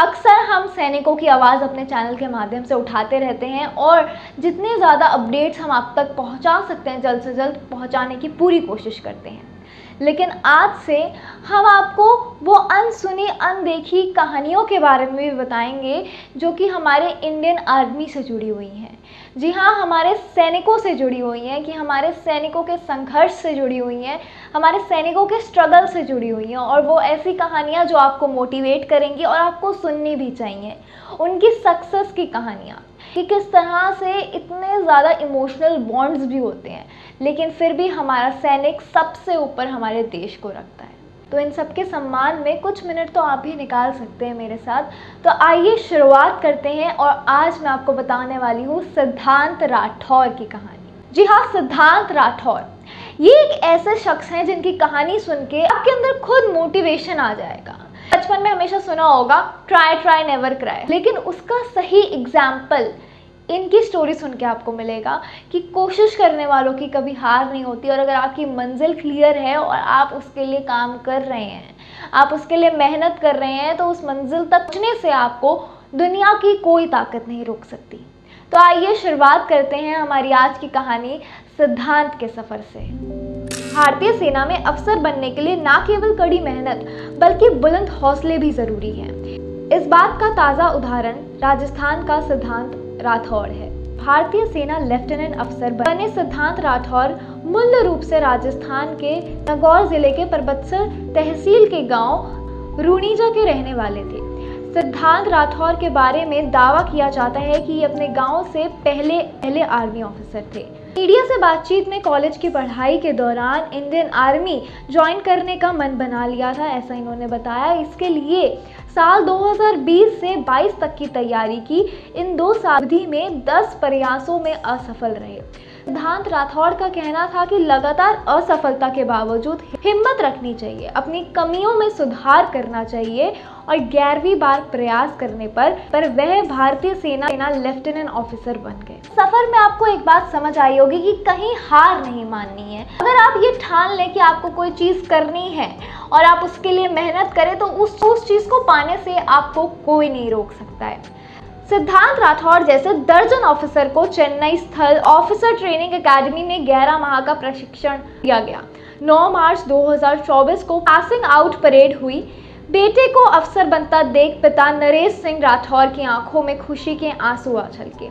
अक्सर हम सैनिकों की आवाज़ अपने चैनल के माध्यम से उठाते रहते हैं और जितने ज़्यादा अपडेट्स हम आप तक पहुंचा सकते हैं जल्द से जल्द पहुंचाने की पूरी कोशिश करते हैं। लेकिन आज से हम आपको वो अनसुनी अनदेखी कहानियों के बारे में भी बताएंगे जो कि हमारे इंडियन आर्मी से जुड़ी हुई हैं। जी हाँ, हमारे सैनिकों से जुड़ी हुई हैं, कि हमारे सैनिकों के संघर्ष से जुड़ी हुई हैं, हमारे सैनिकों के स्ट्रगल से जुड़ी हुई हैं। और वो ऐसी कहानियाँ जो आपको मोटिवेट करेंगी और आपको सुननी भी चाहिए। उनकी सक्सेस की कहानियाँ कि किस तरह से इतने ज़्यादा इमोशनल बॉन्ड्स भी होते हैं, लेकिन फिर भी हमारा सैनिक सबसे ऊपर हमारे देश को रखता है। तो इन सब के सम्मान में कुछ मिनट तो आप भी निकाल सकते हैं मेरे साथ। तो आइए शुरुआत करते हैं। और आज मैं आपको बताने वाली हूँ सिद्धांत राठौर की कहानी। जी हाँ, सिद्धांत राठौर ये एक ऐसे शख्स हैं जिनकी कहानी सुन के आपके अंदर खुद मोटिवेशन आ जाएगा। बचपन में हमेशा सुना होगा ट्राई ट्राई नेवर क्राई, लेकिन उसका सही एग्जाम्पल इनकी स्टोरी सुन के आपको मिलेगा कि कोशिश करने वालों की कभी हार नहीं होती। और अगर आपकी मंजिल क्लियर है और आप उसके लिए काम कर रहे हैं, आप उसके लिए मेहनत कर रहे हैं, तो उस मंजिल तक पहुंचने से आपको दुनिया की कोई ताकत नहीं रोक सकती। तो आइए शुरुआत करते हैं हमारी आज की कहानी सिद्धांत के सफ़र से। भारतीय सेना में अफसर बनने के लिए ना केवल कड़ी मेहनत बल्कि बुलंद हौसले भी ज़रूरी हैं। इस बात का ताज़ा उदाहरण राजस्थान का सिद्धांत राठौर है। भारतीय सेना लेफ्टिनेंट अफसर बने सिद्धांत राठौर मूल रूप से राजस्थान के नागौर जिले के परबतसर तहसील के गांव रूणीजा के रहने वाले थे। सिद्धांत राठौर के बारे में दावा किया जाता है कि ये अपने गांव से पहले आर्मी ऑफिसर थे। मीडिया से बातचीत में कॉलेज की पढ़ाई के दौरान इंडियन आर्मी ज्वाइन करने का मन बना लिया था, ऐसा इन्होंने बताया। इसके लिए साल 2020 से 22 तक की तैयारी की। इन 2 साल अवधि में 10 प्रयासों में असफल रहे। सिद्धांत राठौर का कहना था कि लगातार असफलता के बावजूद हिम्मत रखनी चाहिए, अपनी कमियों में सुधार करना चाहिए और 11वीं बार प्रयास करने पर वह भारतीय सेना लेफ्टिनेंट ऑफिसर बन गए। सफर में आपको एक बात समझ आई होगी कि कहीं हार नहीं माननी है। अगर आप ये ठान लें कि आपको कोई चीज़ करनी है और आप उसके लिए मेहनत करें, तो उस चीज़ को पाने से आपको कोई नहीं रोक सकता है। सिद्धांत राठौर जैसे दर्जन ऑफिसर को चेन्नई स्थल ऑफिसर ट्रेनिंग एकेडमी में 11 माह का प्रशिक्षण दिया गया। 9 मार्च 2024 को पासिंग आउट परेड हुई। बेटे को अफसर बनता देख पिता नरेश सिंह राठौर की आंखों में खुशी के आंसू आ छलके।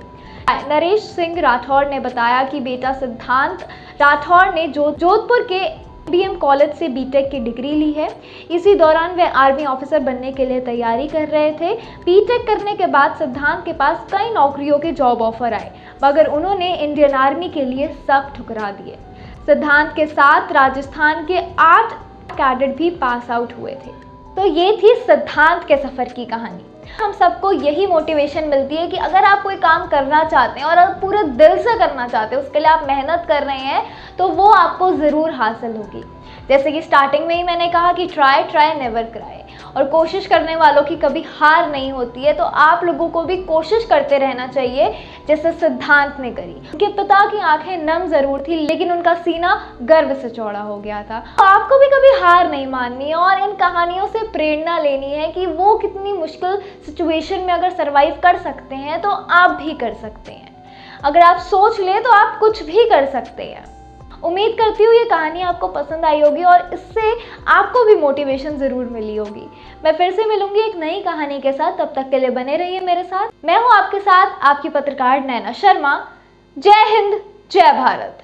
नरेश सिंह राठौर ने बताया कि बेटा सिद्धांत राठौर ने जोधपुर के BM कॉलेज से बीटेक की डिग्री ली है। इसी दौरान वे आर्मी ऑफिसर बनने के लिए तैयारी कर रहे थे। बीटेक करने के बाद सिद्धांत के पास कई नौकरियों के जॉब ऑफर आए, मगर उन्होंने इंडियन आर्मी के लिए सब ठुकरा दिए। सिद्धांत के साथ राजस्थान के 8 कैडेट भी पास आउट हुए थे। तो ये थी सिद्धांत के सफ़र की कहानी। हम सबको यही मोटिवेशन मिलती है कि अगर आप कोई काम करना चाहते हैं और आप पूरे दिल से करना चाहते हैं, उसके लिए आप मेहनत कर रहे हैं, तो वो आपको ज़रूर हासिल होगी। जैसे कि स्टार्टिंग में ही मैंने कहा कि ट्राई ट्राई नेवर क्राई, और कोशिश करने वालों की कभी हार नहीं होती है। तो आप लोगों को भी कोशिश करते रहना चाहिए, जैसे सिद्धांत ने करी। उनके पिता की आंखें नम ज़रूर थी, लेकिन उनका सीना गर्व से चौड़ा हो गया था। तो आपको भी कभी हार नहीं माननी है और इन कहानियों से प्रेरणा लेनी है कि वो कितनी मुश्किल सिचुएशन में अगर सर्वाइव कर सकते हैं तो आप भी कर सकते हैं। अगर आप सोच लें तो आप कुछ भी कर सकते हैं। उम्मीद करती हूँ ये कहानी आपको पसंद आई होगी और इससे आपको भी मोटिवेशन ज़रूर मिली होगी। मैं फिर से मिलूंगी एक नई कहानी के साथ, तब तक के लिए बने रहिए मेरे साथ। मैं हूँ आपके साथ आपकी पत्रकार नैना शर्मा। जय हिंद, जय भारत।